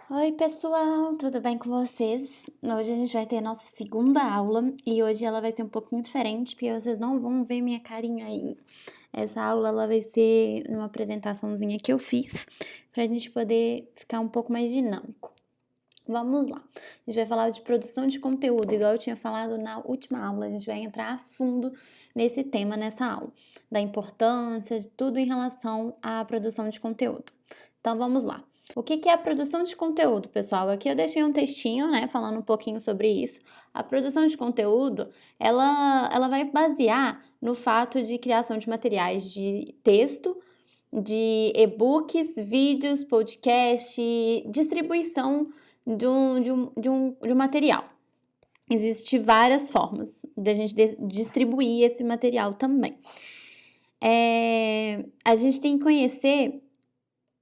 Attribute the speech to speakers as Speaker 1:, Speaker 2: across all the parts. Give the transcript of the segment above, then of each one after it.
Speaker 1: Oi, pessoal, tudo bem com vocês? Hoje a gente vai ter a nossa segunda aula e hoje ela vai ser um pouquinho diferente, porque vocês não vão ver minha carinha aí. Essa aula ela vai ser uma apresentaçãozinha que eu fiz pra gente poder ficar um pouco mais dinâmico. Vamos lá. A gente vai falar de produção de conteúdo, igual eu tinha falado na última aula, a gente vai entrar a fundo nesse tema nessa aula, da importância de tudo em relação à produção de conteúdo. Então vamos lá. O que é a produção de conteúdo, pessoal? Aqui eu deixei um textinho, né, falando um pouquinho sobre isso. A produção de conteúdo, ela vai basear no fato de criação de materiais de texto, de e-books, vídeos, podcast, distribuição de um material. Existem várias formas de a gente distribuir esse material também. A gente tem que conhecer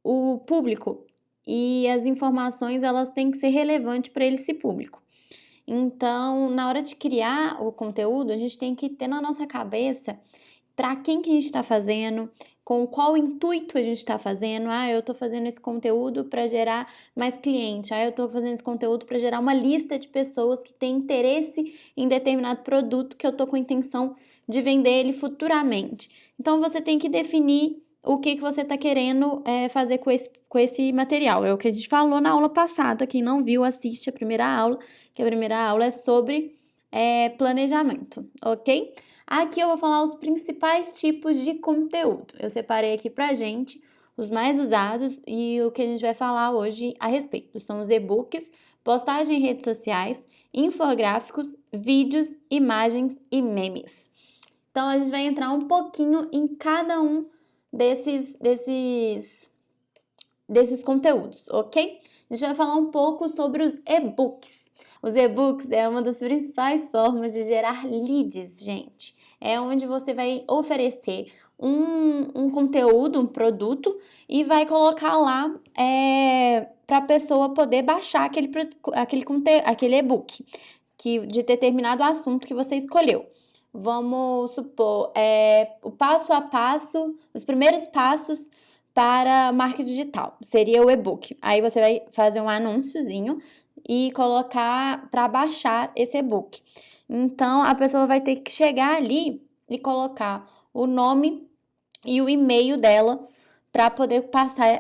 Speaker 1: o público e as informações elas têm que ser relevantes para esse público. Então, na hora de criar o conteúdo, a gente tem que ter na nossa cabeça para quem que a gente está fazendo, com qual intuito a gente está fazendo. Eu estou fazendo esse conteúdo para gerar mais cliente. Eu estou fazendo esse conteúdo para gerar uma lista de pessoas que têm interesse em determinado produto que eu estou com intenção de vender ele futuramente. Então, você tem que definir o que você está querendo fazer com esse material. É o que a gente falou na aula passada. Quem não viu, assiste a primeira aula, que a primeira aula é sobre planejamento, ok? Aqui eu vou falar os principais tipos de conteúdo. Eu separei aqui pra gente os mais usados e o que a gente vai falar hoje a respeito. São os e-books, postagem em redes sociais, infográficos, vídeos, imagens e memes. Então, a gente vai entrar um pouquinho em cada um desses conteúdos, ok? A gente vai falar um pouco sobre os e-books. Os e-books é uma das principais formas de gerar leads, gente. É onde você vai oferecer um conteúdo, um e vai colocar lá para a pessoa poder baixar aquele e-book de determinado assunto que você escolheu. Vamos supor, o passo a passo, os primeiros passos para marketing digital, seria o e-book. Aí você vai fazer um anúnciozinho e colocar para baixar esse e-book. Então, a pessoa vai ter que chegar ali e colocar o nome e o e-mail dela para poder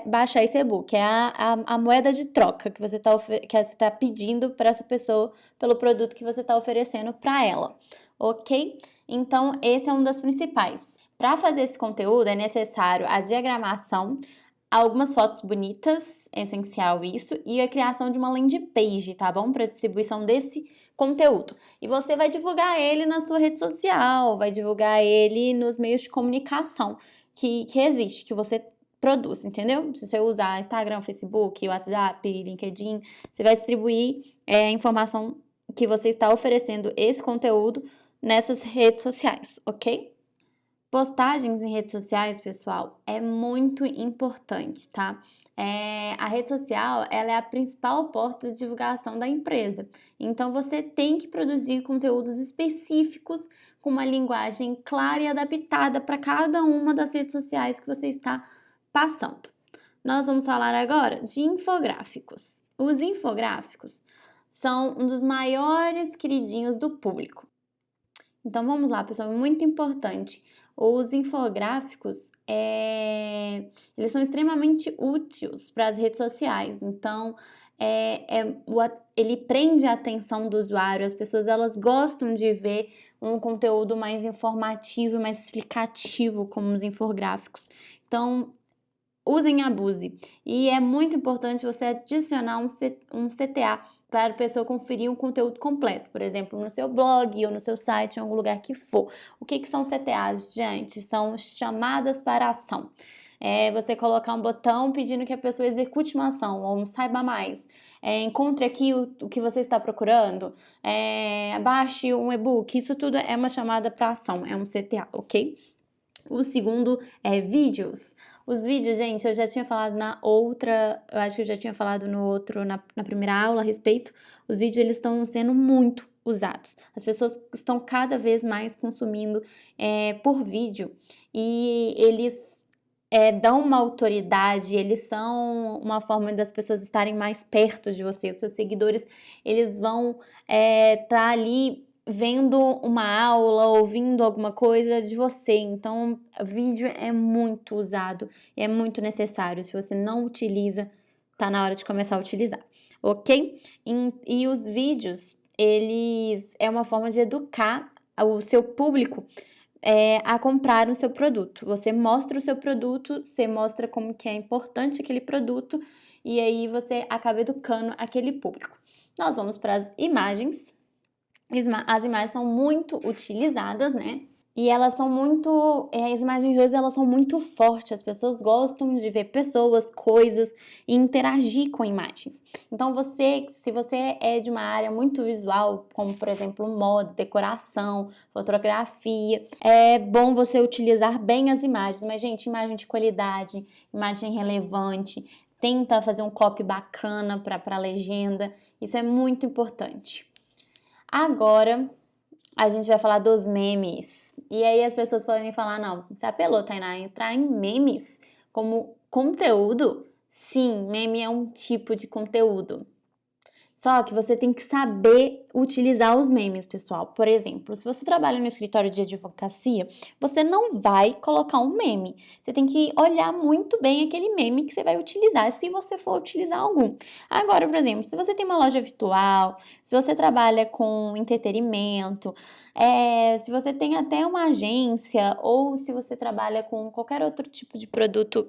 Speaker 1: baixar esse e-book. É a moeda de troca que você está pedindo para essa pessoa pelo produto que você está oferecendo para ela, ok? Então, esse é um das principais. Para fazer esse conteúdo é necessário a diagramação, algumas fotos bonitas, é essencial isso, e a criação de uma landing page, tá bom? Para distribuição desse conteúdo. E você vai divulgar ele na sua rede social, vai divulgar ele nos meios de comunicação que existe, que você produz, entendeu? Se você usar Instagram, Facebook, WhatsApp, LinkedIn, você vai distribuir a informação que você está oferecendo esse conteúdo nessas redes sociais, ok? Postagens em redes sociais, pessoal, é muito importante, tá? A rede social, ela é a principal porta de divulgação da empresa. Então, você tem que produzir conteúdos específicos com uma linguagem clara e adaptada para cada uma das redes sociais que você está passando. Nós vamos falar agora de infográficos. Os infográficos são um dos maiores queridinhos do público. Então, vamos lá, pessoal, é muito importante. Os infográficos, eles são extremamente úteis para as redes sociais. Então, ele prende a atenção do usuário. As pessoas, elas gostam de ver um conteúdo mais informativo, mais explicativo, como os infográficos. Então, usem e abuse. E é muito importante você adicionar um CTA para a pessoa conferir um conteúdo completo, por exemplo, no seu blog ou no seu site, em algum lugar que for. O que são CTAs, gente? São chamadas para ação. Você colocar um botão pedindo que a pessoa execute uma ação, ou um saiba mais. Encontre aqui o que você está procurando. Baixe um e-book. Isso tudo é uma chamada para ação, é um CTA, ok? O segundo é vídeos. Os vídeos, gente, eu já tinha falado eu acho que eu já tinha falado na primeira aula a respeito. Os vídeos, eles estão sendo muito usados. As pessoas estão cada vez mais consumindo por vídeo e eles dão uma autoridade, eles são uma forma das pessoas estarem mais perto de você. Os seus seguidores, eles vão tá ali vendo uma aula, ouvindo alguma coisa de você. Então, vídeo é muito usado e é muito necessário. Se você não utiliza, tá na hora de começar a utilizar, ok? E os vídeos, eles é uma forma de educar o seu público a comprar o seu produto. Você mostra o seu produto, você mostra como que é importante aquele produto e aí você acaba educando aquele público. Nós vamos para as imagens. As imagens são muito utilizadas, né? E elas são muito, as imagens de hoje elas são muito fortes, as pessoas gostam de ver pessoas, coisas e interagir com imagens. Então se você é de uma área muito visual, como por exemplo moda, decoração, fotografia, é bom você utilizar bem as imagens, mas gente, imagem de qualidade, imagem relevante, tenta fazer um copy bacana para a legenda, isso é muito importante. Agora a gente vai falar dos memes. E aí as pessoas podem falar, não, você apelou, Tainá, entrar em memes como conteúdo? Sim, meme é um tipo de conteúdo. Só que você tem que saber utilizar os memes, pessoal. Por exemplo, se você trabalha no escritório de advocacia, você não vai colocar um meme. Você tem que olhar muito bem aquele meme que você vai utilizar, se você for utilizar algum. Agora, por exemplo, se você tem uma loja virtual, se você trabalha com entretenimento, se você tem até uma agência ou se você trabalha com qualquer outro tipo de produto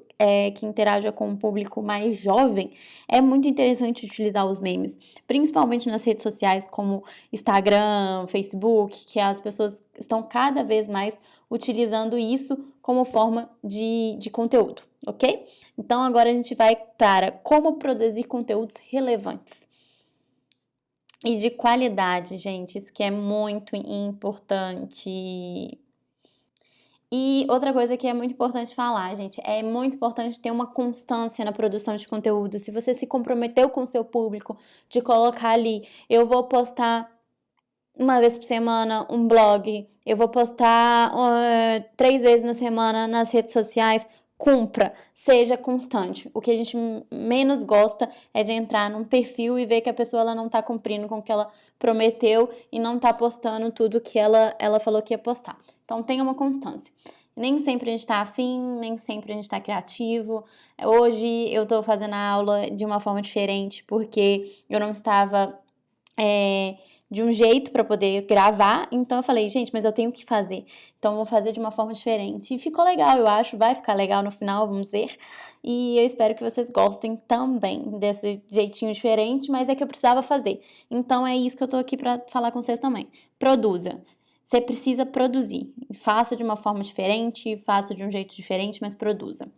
Speaker 1: que interaja com um público mais jovem, é muito interessante utilizar os memes, principalmente nas redes sociais como Instagram, Facebook, que as pessoas estão cada vez mais utilizando isso como forma de conteúdo, ok? Então agora a gente vai para como produzir conteúdos relevantes e de qualidade, gente, isso que é muito importante. E outra coisa que é muito importante falar, gente, é muito importante ter uma constância na produção de conteúdo. Se você se comprometeu com o seu público de colocar ali, eu vou postar uma vez por semana um blog, eu vou postar 3 vezes na semana nas redes sociais, cumpra, seja constante. O que a gente menos gosta é de entrar num perfil e ver que a pessoa ela não tá cumprindo com o que ela prometeu e não tá postando tudo que ela falou que ia postar. Então tenha uma constância. Nem sempre a gente tá afim, nem sempre a gente tá criativo. Hoje eu tô fazendo a aula de uma forma diferente porque eu não estava de um jeito para poder gravar, então eu falei, gente, mas eu tenho que fazer, então eu vou fazer de uma forma diferente, e ficou legal, eu acho, vai ficar legal no final, vamos ver, e eu espero que vocês gostem também desse jeitinho diferente, mas é que eu precisava fazer, então é isso que eu tô aqui para falar com vocês também, produza. Você precisa produzir, faça de uma forma diferente, faça de um jeito diferente, mas produza.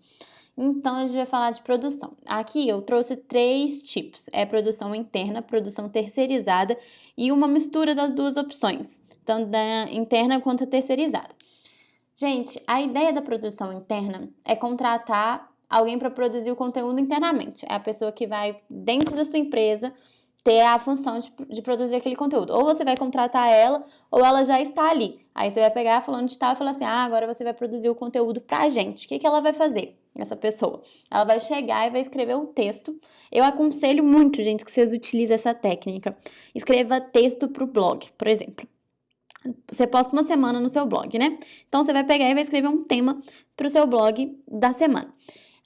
Speaker 1: Então, a gente vai falar de produção. Aqui eu trouxe 3 tipos. É produção interna, produção terceirizada e uma mistura das duas opções, tanto da interna quanto a terceirizada. Gente, a ideia da produção interna é contratar alguém para produzir o conteúdo internamente. É a pessoa que vai, dentro da sua empresa, ter a função de produzir aquele conteúdo. Ou você vai contratar ela, ou ela já está ali. Aí você vai pegar falando de tal e falar assim, agora você vai produzir o conteúdo pra gente. O que ela vai fazer, essa pessoa? Ela vai chegar e vai escrever um texto. Eu aconselho muito, gente, que vocês utilizem essa técnica. Escreva texto pro blog, por exemplo. Você posta uma semana no seu blog, né? Então, você vai pegar e vai escrever um tema pro seu blog da semana.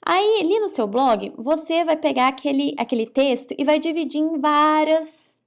Speaker 1: Aí, ali no seu blog, você vai pegar aquele texto e vai dividir em vários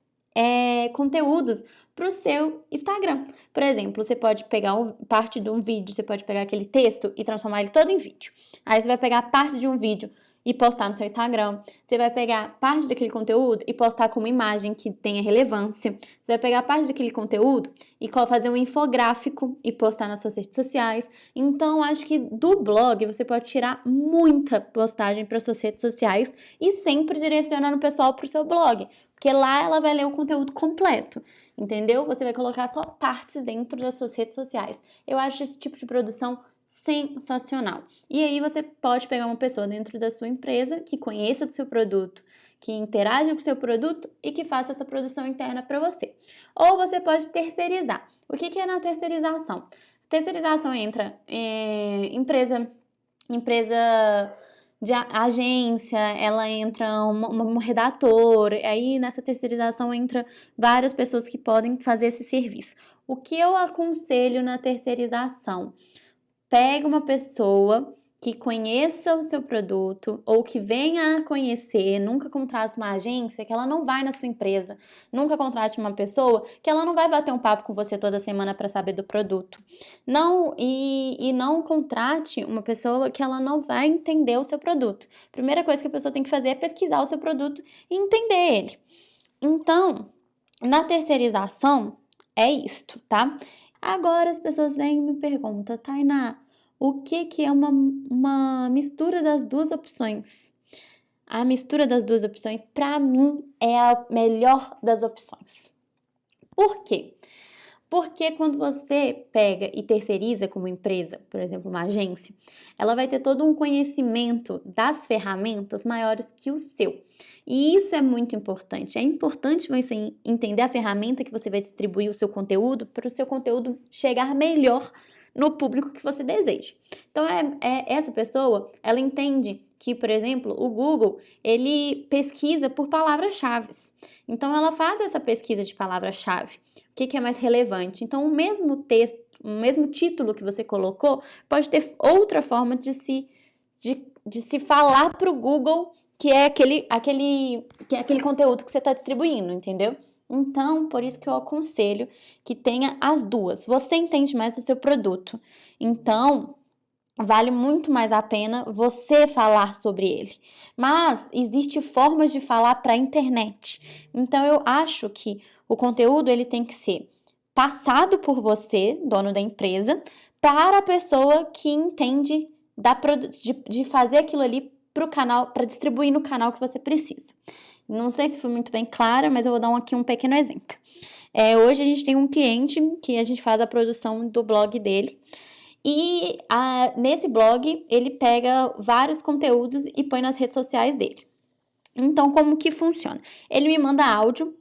Speaker 1: conteúdos para o seu Instagram. Por exemplo, você pode pegar parte de um vídeo, você pode pegar aquele texto e transformar ele todo em vídeo. Aí, você vai pegar parte de um vídeo e postar no seu Instagram. Você vai pegar parte daquele conteúdo e postar com uma imagem que tenha relevância. Você vai pegar parte daquele conteúdo e fazer um infográfico e postar nas suas redes sociais. Então, acho que do blog você pode tirar muita postagem para suas redes sociais e sempre direcionando o pessoal para o seu blog, porque lá ela vai ler o conteúdo completo, entendeu? Você vai colocar só partes dentro das suas redes sociais. Eu acho esse tipo de produção sensacional. E aí você pode pegar uma pessoa dentro da sua empresa que conheça do seu produto, que interaja com o seu produto e que faça essa produção interna para você. Ou você pode terceirizar. O que é na terceirização? Terceirização entra empresa empresa de agência, ela entra um redator, aí nessa terceirização entra várias pessoas que podem fazer esse serviço. O que eu aconselho na terceirização? Pega uma pessoa que conheça o seu produto ou que venha a conhecer, nunca contrate uma agência que ela não vai na sua empresa, nunca contrate uma pessoa que ela não vai bater um papo com você toda semana para saber do produto. Não, e não contrate uma pessoa que ela não vai entender o seu produto. Primeira coisa que a pessoa tem que fazer é pesquisar o seu produto e entender ele. Então, na terceirização é isto, tá? Agora as pessoas vêm e me perguntam, Tainá, o que é uma mistura das duas opções? A mistura das duas opções, para mim, é a melhor das opções. Por quê? Porque quando você pega e terceiriza como empresa, por exemplo, uma agência, ela vai ter todo um conhecimento das ferramentas maiores que o seu. E isso é muito importante. É importante você entender a ferramenta que você vai distribuir o seu conteúdo para o seu conteúdo chegar melhor no público que você deseja. Então, essa pessoa, ela entende que, por exemplo, o Google, ele pesquisa por palavras-chave. Então, ela faz essa pesquisa de palavra-chave. O que é mais relevante? Então, o mesmo texto, o mesmo título que você colocou, pode ter outra forma de se falar para o Google que é aquele conteúdo que você está distribuindo, entendeu? Então, por isso que eu aconselho que tenha as duas. Você entende mais do seu produto. Então, vale muito mais a pena você falar sobre ele. Mas existem formas de falar para a internet. Então, eu acho que o conteúdo ele tem que ser passado por você, dono da empresa, para a pessoa que entende de fazer aquilo ali para o canal, para distribuir no canal que você precisa. Não sei se foi muito bem clara, mas eu vou dar aqui um pequeno exemplo. Hoje a gente tem um cliente que a gente faz a produção do blog dele. E nesse blog, ele pega vários conteúdos e põe nas redes sociais dele. Então, como que funciona? Ele me manda áudio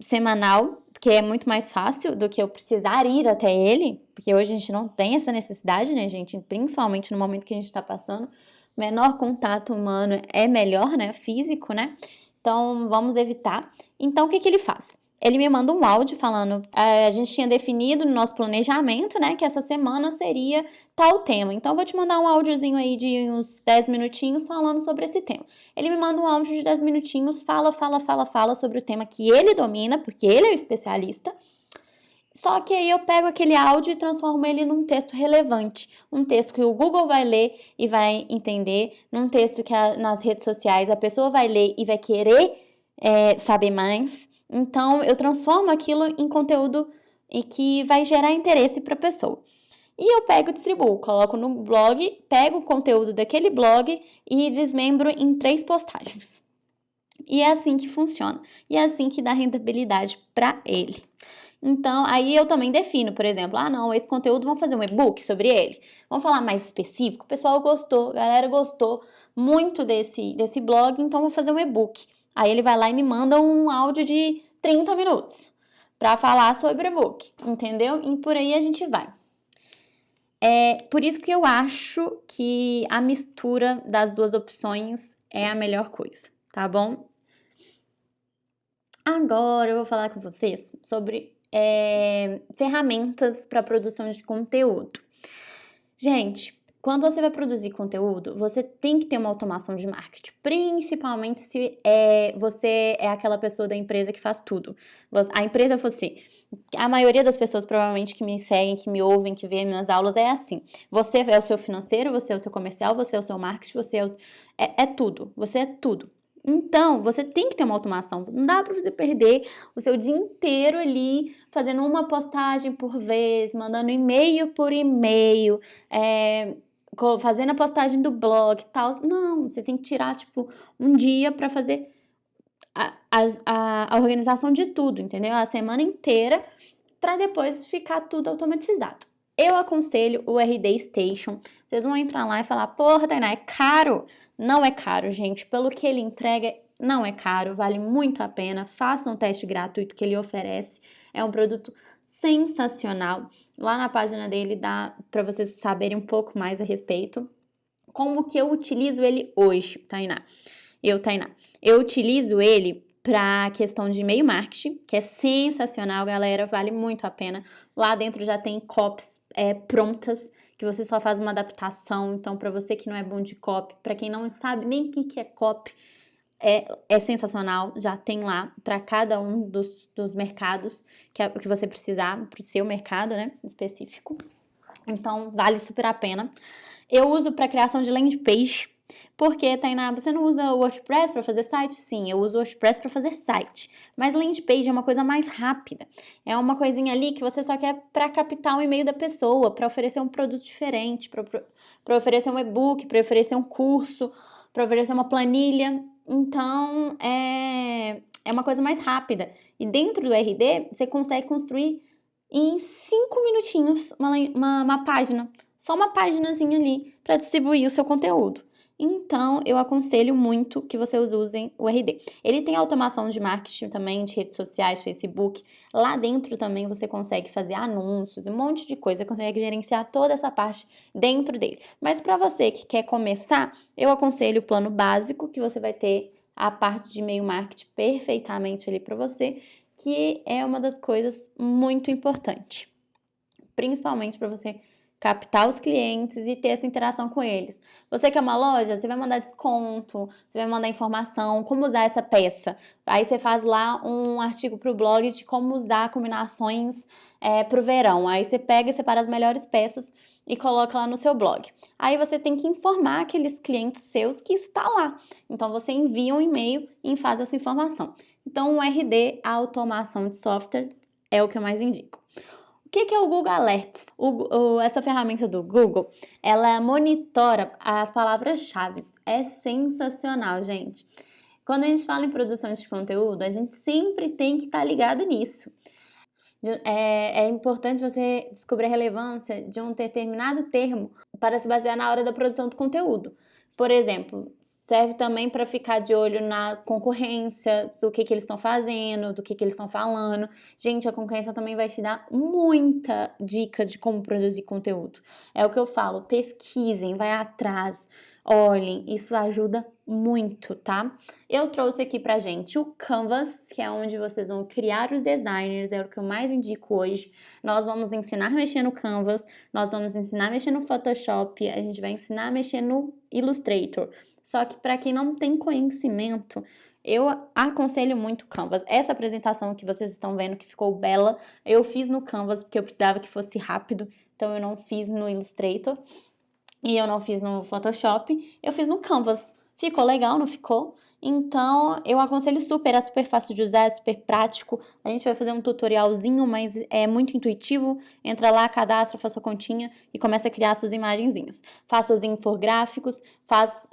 Speaker 1: semanal, que é muito mais fácil do que eu precisar ir até ele, porque hoje a gente não tem essa necessidade, né, gente? Principalmente no momento que a gente está passando. Menor contato humano é melhor, né? Físico, né? Então, vamos evitar. Então, o que ele faz? Ele me manda um áudio falando, a gente tinha definido no nosso planejamento, né, que essa semana seria tal tema. Então, eu vou te mandar um áudiozinho aí de uns 10 minutinhos falando sobre esse tema. Ele me manda um áudio de 10 minutinhos, fala sobre o tema que ele domina, porque ele é o especialista. Só que aí eu pego aquele áudio e transformo ele num texto relevante, um texto que o Google vai ler e vai entender, num texto que nas redes sociais a pessoa vai ler e vai querer saber mais. Então, eu transformo aquilo em conteúdo e que vai gerar interesse para a pessoa. E eu pego e distribuo, coloco no blog, pego o conteúdo daquele blog e desmembro em 3 postagens. E é assim que funciona. E é assim que dá rentabilidade para ele. Então, aí eu também defino, por exemplo, não, esse conteúdo, vamos fazer um e-book sobre ele? Vamos falar mais específico? O pessoal gostou, a galera gostou muito desse blog, então vou fazer um e-book. Aí ele vai lá e me manda um áudio de 30 minutos para falar sobre o e-book, entendeu? E por aí a gente vai. Por isso que eu acho que a mistura das duas opções é a melhor coisa, tá bom? Agora eu vou falar com vocês sobre ferramentas para produção de conteúdo. Gente, quando você vai produzir conteúdo, você tem que ter uma automação de marketing, principalmente se você é aquela pessoa da empresa que faz tudo. A empresa fosse... A maioria das pessoas provavelmente que me seguem, que me ouvem, que vêem minhas aulas é assim. Você é o seu financeiro, você é o seu comercial, você é o seu marketing, você é tudo. Você é tudo. Então, você tem que ter uma automação. Não dá para você perder o seu dia inteiro ali fazendo uma postagem por vez, mandando e-mail por e-mail, fazendo a postagem do blog e tal. Não, você tem que tirar, um dia para fazer a organização de tudo, entendeu? A semana inteira para depois ficar tudo automatizado. Eu aconselho o RD Station. Vocês vão entrar lá e falar, porra, Tainá, é caro? Não é caro, gente. Pelo que ele entrega, não é caro. Vale muito a pena. Façam um teste gratuito que ele oferece. É um produto sensacional. Lá na página dele dá para vocês saberem um pouco mais a respeito. Como que eu utilizo ele hoje, Tainá? Eu utilizo ele para questão de e-mail marketing, que é sensacional, galera, vale muito a pena. Lá dentro já tem copies prontas, que você só faz uma adaptação. Então, para você que não é bom de copy, para quem não sabe nem o que é copy, é sensacional, já tem lá para cada um dos mercados que você precisar, para o seu mercado, né, específico. Então, vale super a pena. Eu uso para criação de landing page, porque, Tainá, você não usa o WordPress para fazer site? Sim, eu uso o WordPress para fazer site. Mas landing page é uma coisa mais rápida. É uma coisinha ali que você só quer para captar o e-mail da pessoa, para oferecer um produto diferente, para oferecer um e-book, para oferecer um curso, para oferecer uma planilha. Então, é uma coisa mais rápida. E dentro do RD, você consegue construir em 5 minutinhos uma página. Só uma paginazinha ali para distribuir o seu conteúdo. Então, eu aconselho muito que vocês usem o RD. Ele tem automação de marketing também, de redes sociais, Facebook. Lá dentro também você consegue fazer anúncios, um monte de coisa, consegue gerenciar toda essa parte dentro dele. Mas para você que quer começar, eu aconselho o plano básico, que você vai ter a parte de e-mail marketing perfeitamente ali para você, que é uma das coisas muito importantes. Principalmente para você captar os clientes e ter essa interação com eles. Você que é uma loja, você vai mandar desconto, você vai mandar informação, como usar essa peça. Aí você faz lá um artigo para o blog de como usar combinações para o verão. Aí você pega e separa as melhores peças e coloca lá no seu blog. Aí você tem que informar aqueles clientes seus que isso está lá. Então você envia um e-mail e faz essa informação. Então o RD, a automação de software, é o que eu mais indico. O que é o Google Alerts? Essa ferramenta do Google, ela monitora as palavras-chave. É sensacional, gente. Quando a gente fala em produção de conteúdo, a gente sempre tem que estar ligado nisso. É importante você descobrir a relevância de um determinado termo para se basear na hora da produção do conteúdo. Por exemplo, serve também para ficar de olho na concorrência, do que eles estão fazendo, do que eles estão falando. Gente, a concorrência também vai te dar muita dica de como produzir conteúdo. É o que eu falo, pesquisem, vai atrás, olhem, isso ajuda muito, tá? Eu trouxe aqui pra gente o Canvas, que é onde vocês vão criar os designers, é o que eu mais indico hoje. Nós vamos ensinar a mexer no Canvas, nós vamos ensinar a mexer no Photoshop, a gente vai ensinar a mexer no Illustrator. Só que para quem não tem conhecimento, eu aconselho muito o Canvas. Essa apresentação que vocês estão vendo que ficou bela, eu fiz no Canvas porque eu precisava que fosse rápido, então eu não fiz no Illustrator e eu não fiz no Photoshop, eu fiz no Canvas. Ficou legal, não ficou? Então, eu aconselho super, é super fácil de usar, é super prático. A gente vai fazer um tutorialzinho, mas é muito intuitivo. Entra lá, cadastra, faz sua continha e começa a criar suas imagenzinhas. Faça os infográficos, faz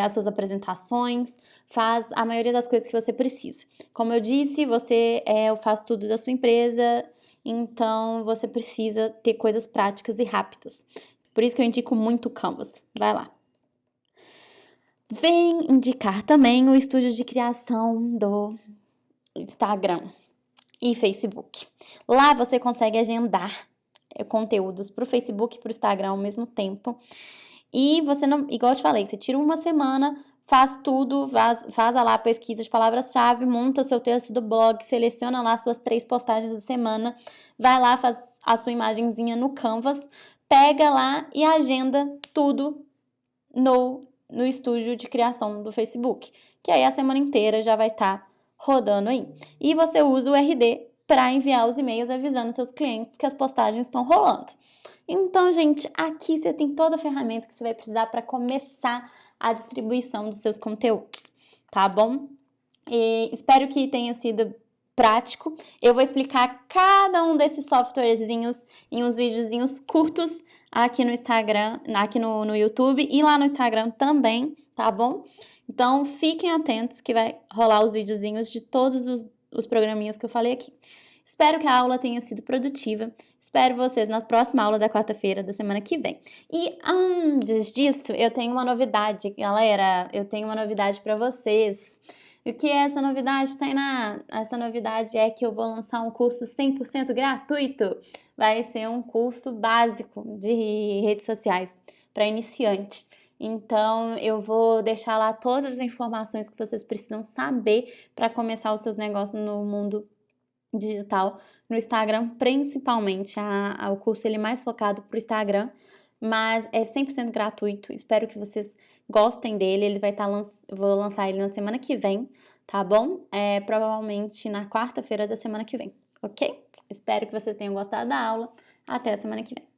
Speaker 1: as suas apresentações, faz a maioria das coisas que você precisa. Como eu disse, eu faço tudo da sua empresa, então você precisa ter coisas práticas e rápidas. Por isso que eu indico muito o Canvas. Vai lá. Vem indicar também o estúdio de criação do Instagram e Facebook. Lá você consegue agendar conteúdos para o Facebook e para o Instagram ao mesmo tempo. E você não, igual eu te falei, você tira uma semana, faz tudo, faz lá a pesquisa de palavras-chave, monta o seu texto do blog, seleciona lá suas 3 postagens da semana, vai lá, faz a sua imagenzinha no Canvas, pega lá e agenda tudo no estúdio de criação do Facebook, que aí a semana inteira já vai estar rodando aí. E você usa o RD para enviar os e-mails avisando seus clientes que as postagens estão rolando. Então, gente, aqui você tem toda a ferramenta que você vai precisar para começar a distribuição dos seus conteúdos, tá bom? E espero que tenha sido prático. Eu vou explicar cada um desses softwarezinhos em uns videozinhos curtos aqui no Instagram, aqui no YouTube e lá no Instagram também, tá bom? Então, fiquem atentos que vai rolar os videozinhos de todos os programinhas que eu falei aqui. Espero que a aula tenha sido produtiva. Espero vocês na próxima aula da quarta-feira da semana que vem. E antes disso, eu tenho uma novidade, galera. Eu tenho uma novidade para vocês. E o que é essa novidade, Tainá? Essa novidade é que eu vou lançar um curso 100% gratuito. Vai ser um curso básico de redes sociais para iniciante. Então, eu vou deixar lá todas as informações que vocês precisam saber para começar os seus negócios no mundo digital, no Instagram principalmente. O curso ele é mais focado para o Instagram, mas é 100% gratuito. Espero que vocês gostem dele. Ele vai estar vou lançar ele na semana que vem, tá bom? Provavelmente na quarta-feira da semana que vem, ok? Espero que vocês tenham gostado da aula. Até a semana que vem.